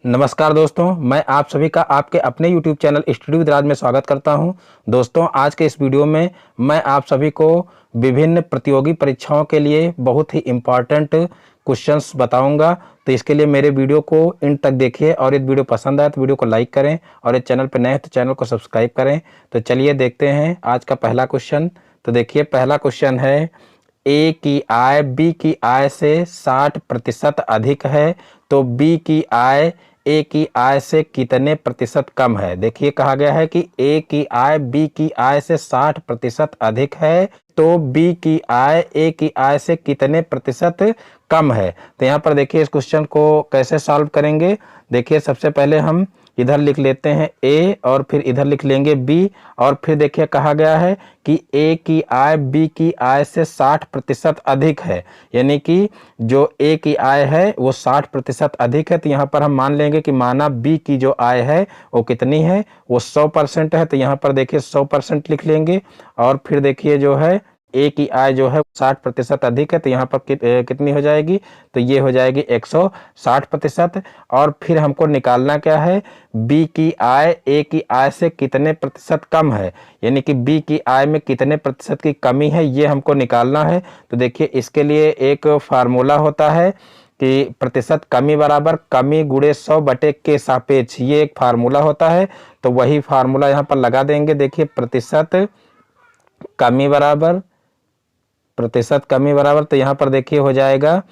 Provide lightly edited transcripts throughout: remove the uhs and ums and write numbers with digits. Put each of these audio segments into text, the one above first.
नमस्कार दोस्तों, मैं आप सभी का आपके अपने YouTube चैनल स्टडी विद राज में स्वागत करता हूं। दोस्तों, आज के इस वीडियो में मैं आप सभी को विभिन्न प्रतियोगी परीक्षाओं के लिए बहुत ही इम्पॉर्टेंट क्वेश्चंस बताऊंगा। तो इसके लिए मेरे वीडियो को इन तक देखिए और यदि वीडियो पसंद आए तो वीडियो को लाइक करें और यदि चैनल पर नए हैं तो चैनल को सब्सक्राइब करें। तो चलिए देखते हैं आज का पहला क्वेश्चन। तो देखिए, पहला क्वेश्चन है, ए की आय बी की आय से 60% अधिक है तो बी की आय ए की आय से कितने प्रतिशत कम है। देखिए, कहा गया है कि ए की आय बी की आय से 60% अधिक है तो बी की आय ए की आय से कितने प्रतिशत कम है। तो यहाँ पर देखिए, इस क्वेश्चन को कैसे सॉल्व करेंगे। देखिए, सबसे पहले हम इधर लिख लेते हैं ए और फिर इधर लिख लेंगे बी। और फिर देखिए, कहा गया है कि ए की आय बी की आय से 60% अधिक है, यानी कि जो ए की आय है वो 60% अधिक है। तो यहाँ पर हम मान लेंगे कि माना बी की जो आय है वो कितनी है, वो 100% है। तो यहाँ पर देखिए 100% लिख लेंगे। और फिर देखिए जो है ए की आय जो है 60% अधिक है, तो यहाँ पर कितनी हो जाएगी, तो ये हो जाएगी 160%। और फिर हमको निकालना क्या है, बी की आय ए की आय से कितने प्रतिशत कम है, यानी कि बी की आय में कितने प्रतिशत की कमी है, ये हमको निकालना है। तो देखिए, इसके लिए एक फार्मूला होता है कि प्रतिशत कमी बराबर कमी गुणे 100 बटे के सापेक्ष, ये एक फार्मूला होता है। तो वही फार्मूला यहाँ पर लगा देंगे। देखिए, प्रतिशत कमी बराबर तो यहाँ पर देखिए हो जाएगा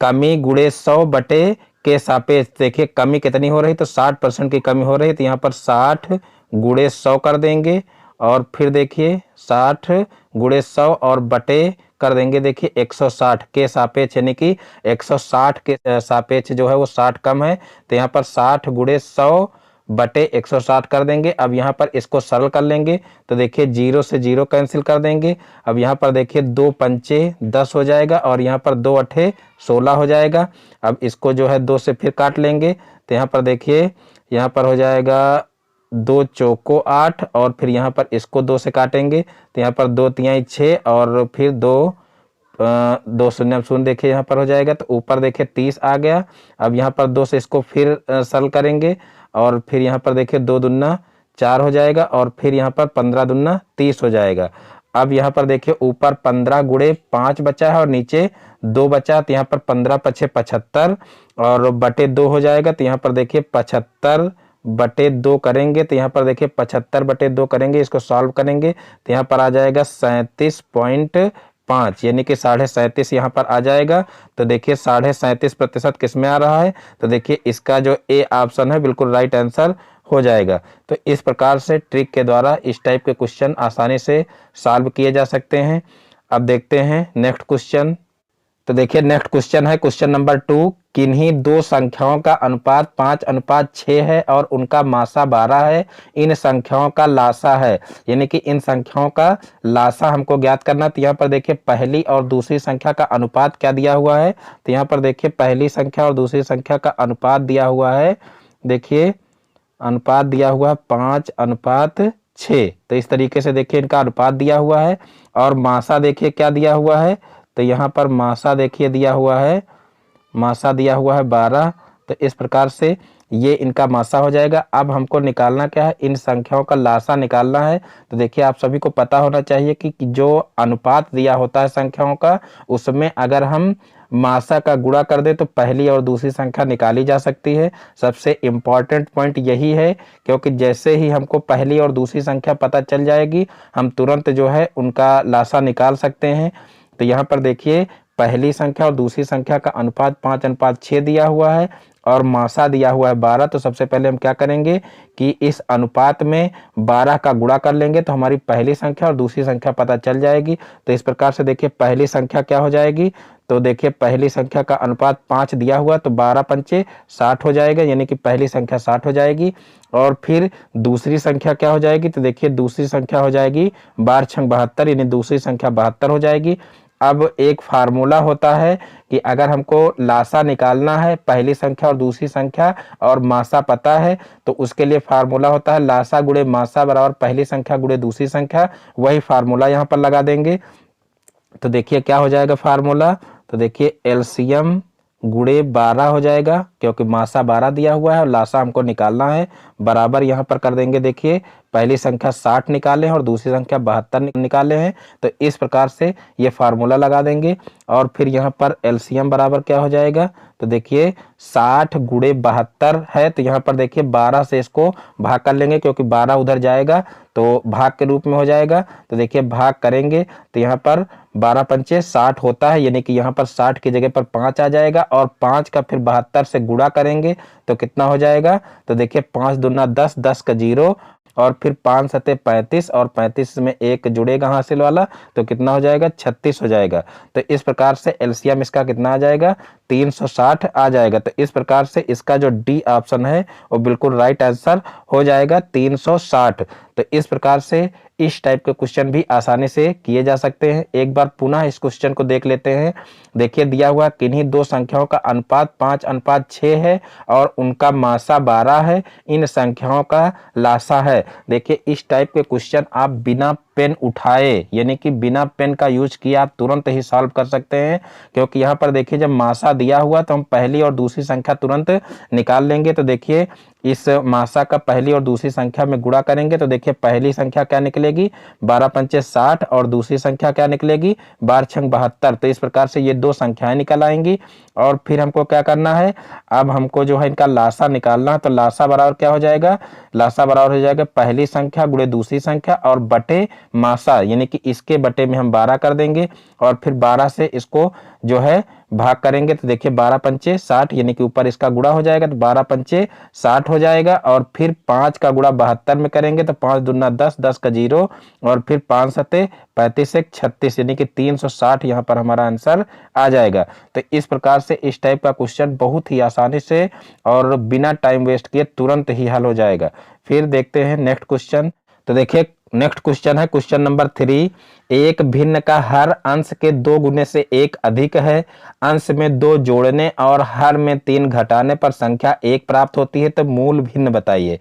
कमी गुणे 100 बटे के सापेक्ष। देखिए, कमी कितनी हो रही, तो 60% की कमी हो रही है। तो यहाँ पर 60 गुणे 100 कर देंगे और फिर देखिए 60 गुणे 100 और बटे कर देंगे। देखिए 160 के सापेक्ष, यानी कि 160 के सापेक्ष जो है वो 60 कम है। तो यहाँ पर 60 गुणे 100 बटे 160 कर देंगे। अब यहाँ पर इसको सरल कर लेंगे। तो देखिए 0 से 0 कैंसिल कर देंगे। अब यहाँ पर देखिए 2 पंचे 10 हो जाएगा और यहाँ पर 2 अठे 16 हो जाएगा। अब इसको जो है 2 से फिर काट लेंगे। तो यहाँ पर देखिए, यहाँ पर हो जाएगा 2 चौको 8 और फिर यहाँ पर इसको 2 से काटेंगे। तो यहाँ पर 2 तिहाई 6 और फिर 2 शून्य शून्य देखिए यहाँ पर हो जाएगा। तो ऊपर देखिए 30 आ गया। अब यहाँ पर 2 से इसको फिर सरल करेंगे और फिर यहाँ पर देखिए 2 दूना 4 हो जाएगा और फिर यहाँ पर 15 दूना 30 हो जाएगा। अब यहाँ पर देखिए ऊपर 15 गुणे 5 बचा है और नीचे 2 बचा। तो यहाँ पर 15 पछे 75 और बटे 2 हो जाएगा। तो यहाँ पर देखिए 75 बटे 2 करेंगे। तो यहाँ पर देखिए 75 बटे 2 करेंगे, इसको सॉल्व करेंगे। तो यहाँ पर आ जाएगा 37.5, यानी कि 37.5 यहाँ पर आ जाएगा। तो देखिए 37.5% किस में आ रहा है, तो देखिए इसका जो ए ऑप्शन है बिल्कुल राइट आंसर हो जाएगा। तो इस प्रकार से ट्रिक के द्वारा इस टाइप के क्वेश्चन आसानी से सॉल्व किए जा सकते हैं। अब देखते हैं नेक्स्ट क्वेश्चन। तो देखिए नेक्स्ट क्वेश्चन है क्वेश्चन नंबर 2। किन्हीं दो संख्याओं का अनुपात 5:6 है और उनका मासा 12 है। इन संख्याओं का लासा है, यानी कि इन संख्याओं का लासा हमको ज्ञात करना। तो यहाँ पर देखिए पहली और दूसरी संख्या का अनुपात क्या दिया हुआ है। तो यहाँ पर देखिए पहली संख्या और दूसरी संख्या का अनुपात दिया हुआ है। देखिए अनुपात दिया हुआ है 5:6। तो इस तरीके से देखिए इनका अनुपात दिया हुआ है। और मासा देखिए क्या दिया हुआ है, तो यहाँ पर मासा देखिए दिया हुआ है, मासा दिया हुआ है 12। तो इस प्रकार से ये इनका मासा हो जाएगा। अब हमको निकालना क्या है, इन संख्याओं का लासा निकालना है। तो देखिए आप सभी को पता होना चाहिए कि जो अनुपात दिया होता है संख्याओं का, उसमें अगर हम मासा का गुणा कर दे तो पहली और दूसरी संख्या निकाली जा सकती है। सबसे इम्पॉर्टेंट पॉइंट यही है, क्योंकि जैसे ही हमको पहली और दूसरी संख्या पता चल जाएगी हम तुरंत जो है उनका लासा निकाल सकते हैं। तो यहाँ पर देखिए पहली संख्या और दूसरी संख्या का अनुपात 5:6 दिया हुआ है और मासा दिया हुआ है 12। तो सबसे पहले हम क्या करेंगे कि इस अनुपात में 12 का गुणा कर लेंगे तो हमारी पहली संख्या और दूसरी संख्या पता चल जाएगी। तो इस प्रकार से देखिए पहली संख्या क्या हो जाएगी, तो देखिए पहली संख्या का अनुपात 5 दिया हुआ, तो 12 पंचे 60 हो जाएगा, यानी कि पहली संख्या 60 हो जाएगी। और फिर दूसरी संख्या क्या हो जाएगी, तो देखिए दूसरी संख्या हो जाएगी 12 छंग 72, यानी दूसरी संख्या 72 हो जाएगी। अब एक फार्मूला होता है कि अगर हमको लासा निकालना है पहली संख्या और दूसरी संख्या और मासा पता है, तो उसके लिए फार्मूला होता है लासा गुणे मासा बराबर पहली संख्या गुणे दूसरी संख्या। वही फार्मूला यहाँ पर लगा देंगे। तो देखिए क्या हो जाएगा फार्मूला, तो देखिए एलसीएम गुणे 12 हो जाएगा क्योंकि मासा 12 दिया हुआ है और लासा हमको निकालना है। बराबर यहाँ पर कर देंगे। देखिए पहली संख्या 60 निकाले हैं और दूसरी संख्या 72 निकाले हैं, तो इस प्रकार से ये फार्मूला लगा देंगे। और फिर यहाँ पर एलसीएम बराबर क्या हो जाएगा, तो देखिए 60 गुणे 72 है, तो यहाँ पर देखिए 12 से इसको भाग कर लेंगे, क्योंकि 12 उधर जाएगा तो भाग के रूप में हो जाएगा। तो देखिए भाग करेंगे तो यहाँ पर 12 पंचे 60 होता है, यानी कि यहाँ पर 60 की जगह पर 5 आ जाएगा और 5 का फिर 72 से गुणा करेंगे तो कितना हो जाएगा, तो देखिए 5 दूना 10, 10 का 0 और फिर 5 सते 35 और 35 में एक जुड़ेगा हासिल वाला, तो कितना हो जाएगा 36 हो जाएगा। तो इस प्रकार से एलसीएम इसका कितना आ जाएगा, 360 आ जाएगा। तो इस प्रकार से इसका जो डी ऑप्शन है वो बिल्कुल राइट आंसर हो जाएगा 360। तो इस प्रकार से इस टाइप के क्वेश्चन भी आसानी से किए जा सकते हैं। एक बार पुनः इस क्वेश्चन को देख लेते हैं। देखिए दिया हुआ किन्हीं दो संख्याओं का अनुपात 5:6 है और उनका मासा 12 है, इन संख्याओं का लासा है। देखिए इस टाइप के क्वेश्चन आप बिना पेन उठाए, यानी कि बिना पेन का यूज किए आप तुरंत ही सॉल्व कर सकते हैं, क्योंकि यहाँ पर देखिए जब मासा दिया हुआ तो हम पहली और दूसरी संख्या तुरंत निकाल लेंगे। तो देखिए इस मासा का पहली और दूसरी संख्या में गुणा करेंगे तो देखिए पहली संख्या क्या निकलेगी, 12 पंचे 60 और दूसरी संख्या क्या निकलेगी, 12 छंग 72। तो इस प्रकार से ये दो संख्याएं निकल आएंगी। और फिर हमको क्या करना है, अब हमको जो है इनका लासा निकालना है। तो लासा बराबर क्या हो जाएगा, लासा बराबर हो जाएगा पहली संख्या गुणे दूसरी संख्या और बटे मासा, यानी कि इसके बटे में हम 12 कर देंगे और फिर 12 से इसको जो है भाग करेंगे। तो देखिए 12 पंचे 60, यानी कि ऊपर इसका गुणा हो जाएगा तो 12 पंचे 60 हो जाएगा और फिर 5 का गुणा 72 में करेंगे तो 5 दूना 10, 10 का 0 और फिर 5 सते 35 एक 36, यानी कि 360 यहाँ पर हमारा आंसर आ जाएगा। तो इस प्रकार से इस टाइप का क्वेश्चन बहुत ही आसानी से और बिना टाइम वेस्ट किए तुरंत ही हल हो जाएगा। फिर देखते हैं नेक्स्ट क्वेश्चन। तो देखिए नेक्स्ट क्वेश्चन है क्वेश्चन नंबर 3। एक भिन्न का हर अंश के 2 गुने से 1 अधिक है, अंश में 2 जोड़ने और हर में 3 घटाने पर संख्या 1 प्राप्त होती है, तो मूल भिन्न बताइए।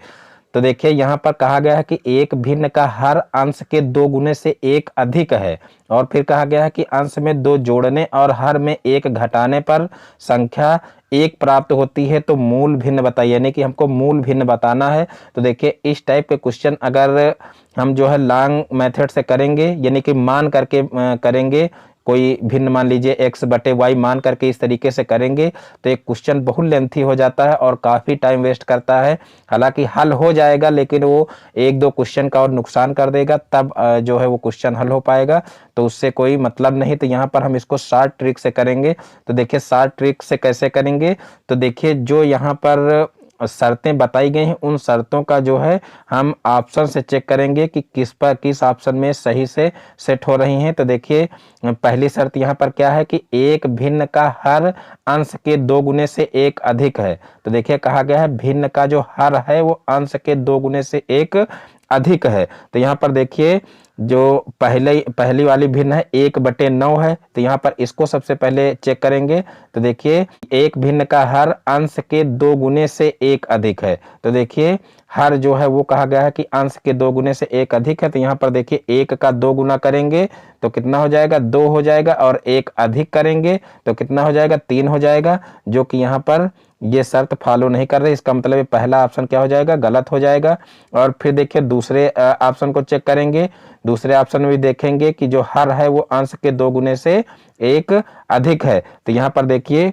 तो देखिए यहाँ पर कहा गया है कि एक भिन्न का हर अंश के 2 गुने से 1 अधिक है और फिर कहा गया है कि अंश में 2 जोड़ने और हर में 1 घटाने पर संख्या 1 प्राप्त होती है, तो मूल भिन्न बताइए, यानी कि हमको मूल भिन्न बताना है। तो देखिए इस टाइप के क्वेश्चन अगर हम जो है लॉन्ग मेथड से करेंगे, यानी कि मान करके करेंगे, कोई भिन्न मान लीजिए x बटे y मान करके इस तरीके से करेंगे तो एक क्वेश्चन बहुत लेंथी हो जाता है और काफ़ी टाइम वेस्ट करता है। हालांकि हल हो जाएगा लेकिन वो एक दो क्वेश्चन का और नुकसान कर देगा, तब जो है वो क्वेश्चन हल हो पाएगा, तो उससे कोई मतलब नहीं। तो यहाँ पर हम इसको शॉर्ट ट्रिक से करेंगे। तो देखिए शॉर्ट ट्रिक से कैसे करेंगे, तो देखिए जो यहाँ पर शर्तें बताई गई हैं उन शर्तों का जो है हम ऑप्शन से चेक करेंगे कि किस ऑप्शन में सही से सेट हो रही हैं। तो देखिए पहली शर्त यहाँ पर क्या है कि एक भिन्न का हर अंश के 2 गुने से 1 अधिक है। तो देखिए कहा गया है भिन्न का जो हर है वो अंश के 2 गुने से 1 अधिक है। तो यहाँ पर देखिए जो पहली वाली भिन्न है 1/9 है, तो यहाँ पर इसको सबसे पहले चेक करेंगे। तो देखिए एक भिन्न का हर अंश के 2 गुने से 1 अधिक है। तो देखिए हर जो है वो कहा गया है कि अंश के 2 गुने से 1 अधिक है, तो यहाँ पर देखिए 1 का 2 गुना करेंगे तो कितना हो जाएगा, 2 हो जाएगा और 1 अधिक करेंगे तो कितना हो जाएगा, 3 हो जाएगा, जो कि यहाँ पर ये शर्त फॉलो नहीं कर रही। इसका मतलब पहला ऑप्शन क्या हो जाएगा, गलत हो जाएगा। और फिर देखिए दूसरे ऑप्शन को चेक करेंगे। दूसरे ऑप्शन में भी देखेंगे कि जो हर है वो अंश के 2 गुने से 1 अधिक है। तो यहाँ पर देखिए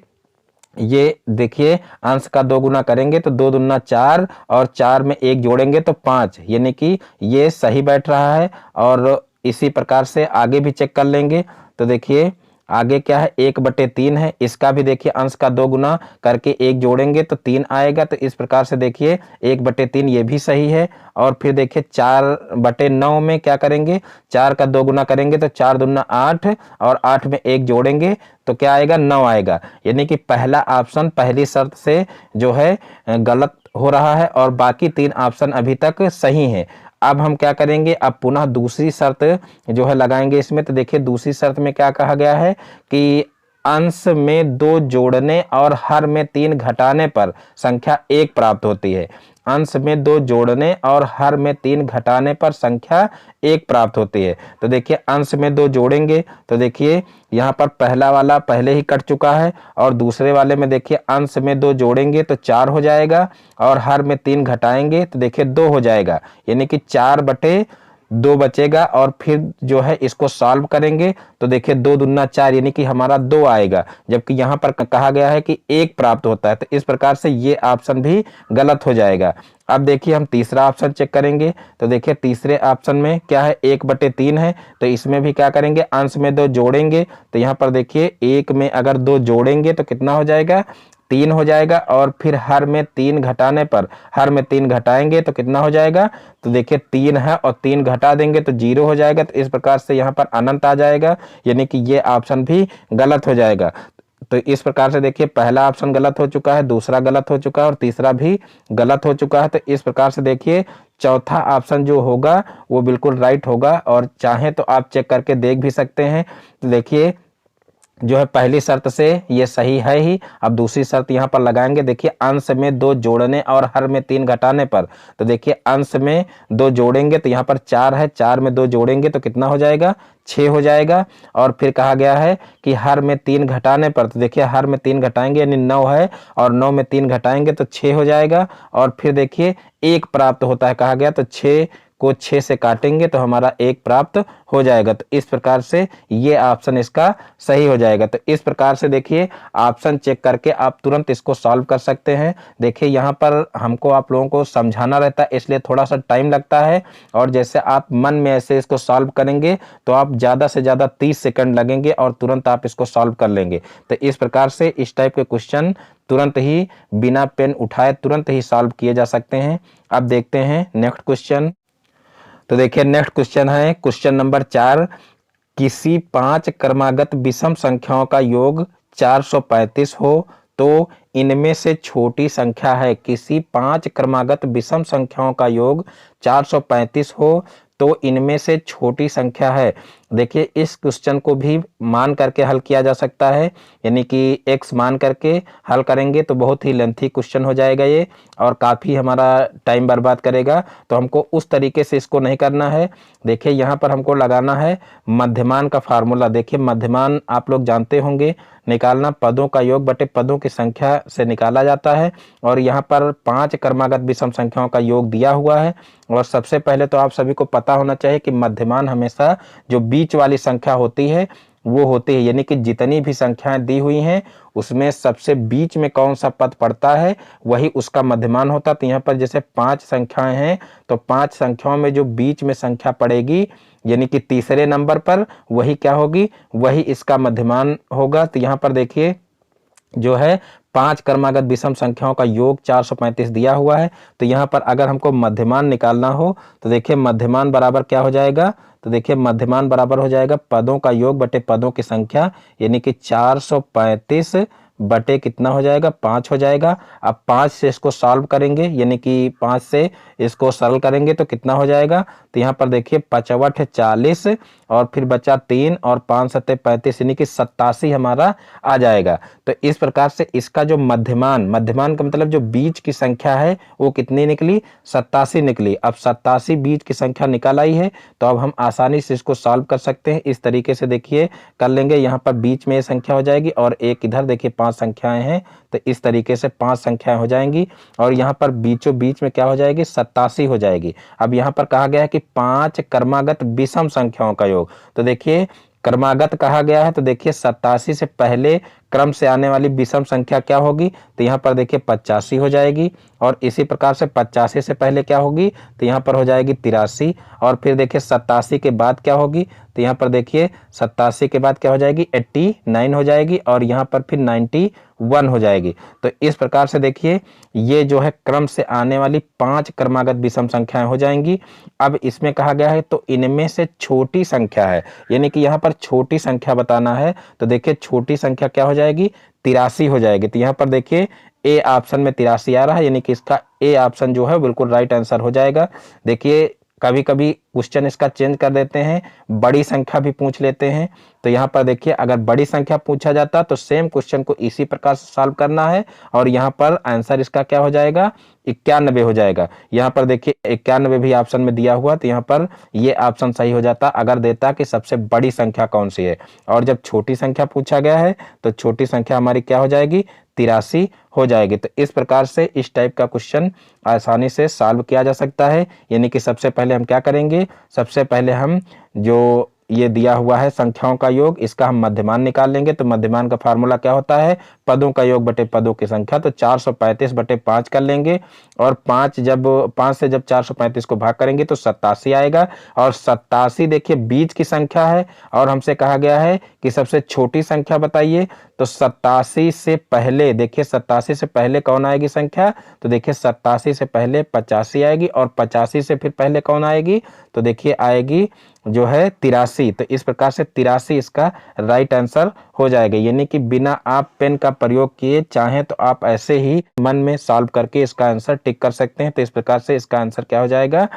ये देखिए अंश का 2 गुना करेंगे तो 2 दूना 4 और 4 में 1 जोड़ेंगे तो 5, यानी कि ये सही बैठ रहा है। और इसी प्रकार से आगे भी चेक कर लेंगे। तो देखिए आगे क्या है, 1/3 है, इसका भी देखिए अंश का 2 गुना करके 1 जोड़ेंगे तो 3 आएगा। तो इस प्रकार से देखिए 1/3 ये भी सही है। और फिर देखिए 4/9 में क्या करेंगे, 4 का 2 गुना करेंगे तो 4 दूना 8 और 8 में 1 जोड़ेंगे तो क्या आएगा, 9 आएगा। यानी कि पहला ऑप्शन पहली शर्त से जो है गलत हो रहा है और बाकी 3 ऑप्शन अभी तक सही हैं। अब हम क्या करेंगे, अब पुनः दूसरी शर्त जो है लगाएंगे इसमें। तो देखिए दूसरी शर्त में क्या कहा गया है कि अंश में 2 जोड़ने और हर में 3 घटाने पर संख्या 1 प्राप्त होती है। अंश में 2 जोड़ने और हर में 3 घटाने पर संख्या 1 प्राप्त होती है। तो देखिए अंश में 2 जोड़ेंगे तो देखिए यहाँ पर पहला वाला पहले ही कट चुका है और दूसरे वाले में देखिए अंश में 2 जोड़ेंगे तो 4 हो जाएगा और हर में 3 घटाएंगे तो देखिए 2 हो जाएगा, यानी कि 4/2 बचेगा। और फिर जो है इसको सॉल्व करेंगे तो देखिए 2 दूना 4 यानी कि हमारा 2 आएगा, जबकि यहाँ पर कहा गया है कि 1 प्राप्त होता है। तो इस प्रकार से ये ऑप्शन भी गलत हो जाएगा। अब देखिए हम तीसरा ऑप्शन चेक करेंगे तो देखिए तीसरे ऑप्शन में क्या है, 1/3 है। तो इसमें भी क्या करेंगे, अंश में 2 जोड़ेंगे तो यहाँ पर देखिए 1 में अगर 2 जोड़ेंगे तो कितना हो जाएगा, 3 हो जाएगा। और फिर हर में 3 घटाने पर, हर में 3 घटाएंगे तो कितना हो जाएगा, तो देखिए 3 है और 3 घटा देंगे तो 0 हो जाएगा। तो इस प्रकार से यहाँ पर अनंत आ जाएगा, यानी कि ये ऑप्शन भी गलत हो जाएगा। तो इस प्रकार से देखिए पहला ऑप्शन गलत हो चुका है, दूसरा गलत हो चुका है और तीसरा भी गलत हो चुका है। तो इस प्रकार से देखिए चौथा ऑप्शन जो होगा वो बिल्कुल राइट होगा। और चाहे तो आप चेक करके देख भी सकते हैं। तो देखिए जो है पहली शर्त से ये सही है ही। अब दूसरी शर्त यहाँ पर लगाएंगे, देखिए अंश में 2 जोड़ने और हर में 3 घटाने पर। तो देखिए अंश में 2 जोड़ेंगे तो यहाँ पर 4 है, 4 में 2 जोड़ेंगे तो कितना हो जाएगा, 6 हो जाएगा। और फिर कहा गया है कि हर में 3 घटाने पर, तो देखिए हर में 3 घटाएंगे यानी 9 है और 9 में 3 घटाएंगे तो 6 हो जाएगा। और फिर देखिए 1 प्राप्त होता है कहा गया, तो 6 को 6 से काटेंगे तो हमारा 1 प्राप्त हो जाएगा। तो इस प्रकार से ये ऑप्शन इसका सही हो जाएगा। तो इस प्रकार से देखिए ऑप्शन चेक करके आप तुरंत इसको सॉल्व कर सकते हैं। देखिए यहाँ पर हमको आप लोगों को समझाना रहता है, इसलिए थोड़ा सा टाइम लगता है। और जैसे आप मन में ऐसे इसको सॉल्व करेंगे तो आप ज़्यादा से ज़्यादा 30 सेकंड लगेंगे और तुरंत आप इसको सॉल्व कर लेंगे। तो इस प्रकार से इस टाइप के क्वेश्चन तुरंत ही बिना पेन उठाए तुरंत ही सॉल्व किए जा सकते हैं। अब देखते हैं नेक्स्ट क्वेश्चन। तो देखिए नेक्स्ट क्वेश्चन है क्वेश्चन नंबर 4। किसी 5 क्रमागत विषम संख्याओं का योग 435 हो तो इनमें से छोटी संख्या है। किसी 5 क्रमागत विषम संख्याओं का योग 435 हो तो इनमें से छोटी संख्या है। देखिए इस क्वेश्चन को भी मान करके हल किया जा सकता है, यानी कि x मान करके हल करेंगे तो बहुत ही लेंथी क्वेश्चन हो जाएगा ये और काफ़ी हमारा टाइम बर्बाद करेगा। तो हमको उस तरीके से इसको नहीं करना है। देखिए यहाँ पर हमको लगाना है मध्यमान का फार्मूला। देखिए मध्यमान आप लोग जानते होंगे, निकालना पदों का योग बटे पदों की संख्या से निकाला जाता है। और यहाँ पर 5 क्रमागत विषम संख्याओं का योग दिया हुआ है। और सबसे पहले तो आप सभी को पता होना चाहिए कि मध्यमान हमेशा जो बीच वाली संख्या होती है वो होती है, यानी कि जितनी भी संख्याएं दी हुई हैं उसमें सबसे बीच में कौन सा पद पड़ता है वही उसका मध्यमान होता है। तो यहाँ पर जैसे 5 संख्याएं हैं तो 5 संख्याओं में जो बीच में संख्या पड़ेगी यानी कि तीसरे नंबर पर वही क्या होगी, वही इसका मध्यमान होगा। तो यहाँ पर देखिए जो है 5 क्रमागत विषम संख्याओं का योग 435 दिया हुआ है। तो यहाँ पर अगर हमको मध्यमान निकालना हो तो देखिए मध्यमान बराबर क्या हो जाएगा, तो देखिए मध्यमान बराबर हो जाएगा पदों का योग बटे पदों की संख्या, यानी कि 435 बटे कितना हो जाएगा, 5 हो जाएगा। अब 5 से इसको सॉल्व करेंगे, यानी कि 5 से इसको सरल करेंगे तो कितना हो जाएगा, तो यहाँ पर देखिए 55 40 और फिर बचा 3 और 5 7 35 यानी कि 87 हमारा आ जाएगा। तो इस प्रकार से इसका जो मध्यमान का मतलब जो बीच की संख्या है वो कितनी निकली, 87 निकली। अब 87 बीच की संख्या निकल आई है तो अब हम आसानी से इसको सॉल्व कर सकते हैं। इस तरीके से देखिए कर लेंगे, यहाँ पर बीच में ये संख्या हो जाएगी और एक इधर देखिए 5 संख्याएं हैं तो इस तरीके से 5 संख्याएं हो जाएंगी और यहाँ पर बीचों बीच में क्या हो जाएगी, 87 हो जाएगी। अब यहाँ पर कहा गया है कि 5 क्रमागत विषम संख्याओं का योग, तो देखिए क्रमागत कहा गया है तो देखिए 87 से पहले क्रम से आने वाली विषम संख्या क्या होगी, तो यहाँ पर देखिए 85 हो जाएगी। और इसी प्रकार से 85 से पहले क्या होगी, तो यहाँ पर हो जाएगी 83 और फिर देखिए 87 के बाद क्या होगी, तो यहाँ पर देखिए 87 के बाद क्या हो जाएगी, 89 हो जाएगी और यहाँ पर फिर 91 हो जाएगी। तो इस प्रकार से देखिए ये जो है क्रम से आने वाली 5 क्रमागत विषम संख्याएं हो जाएंगी। अब इसमें कहा गया है तो इनमें से छोटी संख्या है, यानी कि यहाँ पर छोटी संख्या बताना है। तो देखिए छोटी संख्या क्या हो जाएगी, 83 हो जाएगी। तो यहाँ पर देखिए ए ऑप्शन में 83 आ रहा है, यानी कि इसका ए ऑप्शन जो है बिल्कुल राइट आंसर हो जाएगा। देखिए कभी कभी क्वेश्चन इसका चेंज कर देते हैं, बड़ी संख्या भी पूछ लेते हैं। तो यहाँ पर देखिए अगर बड़ी संख्या पूछा जाता तो सेम क्वेश्चन को इसी प्रकार से सॉल्व करना है और यहाँ पर आंसर इसका क्या हो जाएगा, 91 हो जाएगा। यहाँ पर देखिए 91 भी ऑप्शन में दिया हुआ, तो यहाँ पर ये ऑप्शन सही हो जाता अगर देता कि सबसे बड़ी संख्या कौन सी है। और जब छोटी संख्या पूछा गया है तो छोटी संख्या हमारी क्या हो जाएगी, 83 हो जाएगी। तो इस प्रकार से इस टाइप का क्वेश्चन आसानी से सॉल्व किया जा सकता है। यानी कि सबसे पहले हम क्या करेंगे, सबसे पहले हम जो ये दिया हुआ है संख्याओं का योग, इसका हम मध्यमान निकाल लेंगे। तो मध्यमान का फार्मूला क्या होता है, पदों का योग बटे पदों की संख्या। तो 435 बटे 5 कर लेंगे और 5 से जब 435 को भाग करेंगे तो 87 आएगा। और 87 देखिए बीच की संख्या है और हमसे कहा गया है कि सबसे छोटी संख्या बताइए। तो 87 से पहले देखिए 87 से पहले कौन आएगी संख्या, तो देखिए 87 से पहले 85 आएगी और 85 से फिर पहले कौन आएगी, तो देखिए आएगी जो है 83। तो इस प्रकार से 83 इसका राइट आंसर हो जाएगा। यानी कि बिना आप पेन का प्रयोग किए चाहें तो आप ऐसे ही मन में सॉल्व करके इसका आंसर टिक कर सकते हैं। तो इस प्रकार से इसका आंसर क्या हो जाएगा,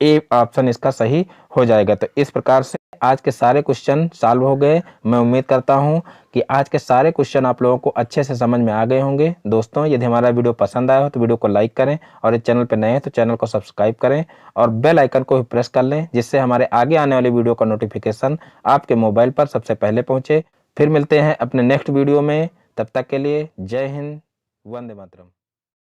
ए ऑप्शन इसका सही हो जाएगा। तो इस प्रकार से आज के सारे क्वेश्चन सॉल्व हो गए। मैं उम्मीद करता हूं कि आज के सारे क्वेश्चन आप लोगों को अच्छे से समझ में आ गए होंगे। दोस्तों यदि हमारा वीडियो पसंद आया हो तो वीडियो को लाइक करें और इस चैनल पर नए हैं तो चैनल को सब्सक्राइब करें और बेल आइकन को भी प्रेस कर लें, जिससे हमारे आगे आने वाली वीडियो का नोटिफिकेशन आपके मोबाइल पर सबसे पहले पहुंचे। फिर मिलते हैं अपने नेक्स्ट वीडियो में, तब तक के लिए जय हिंद, वंदे मातरम।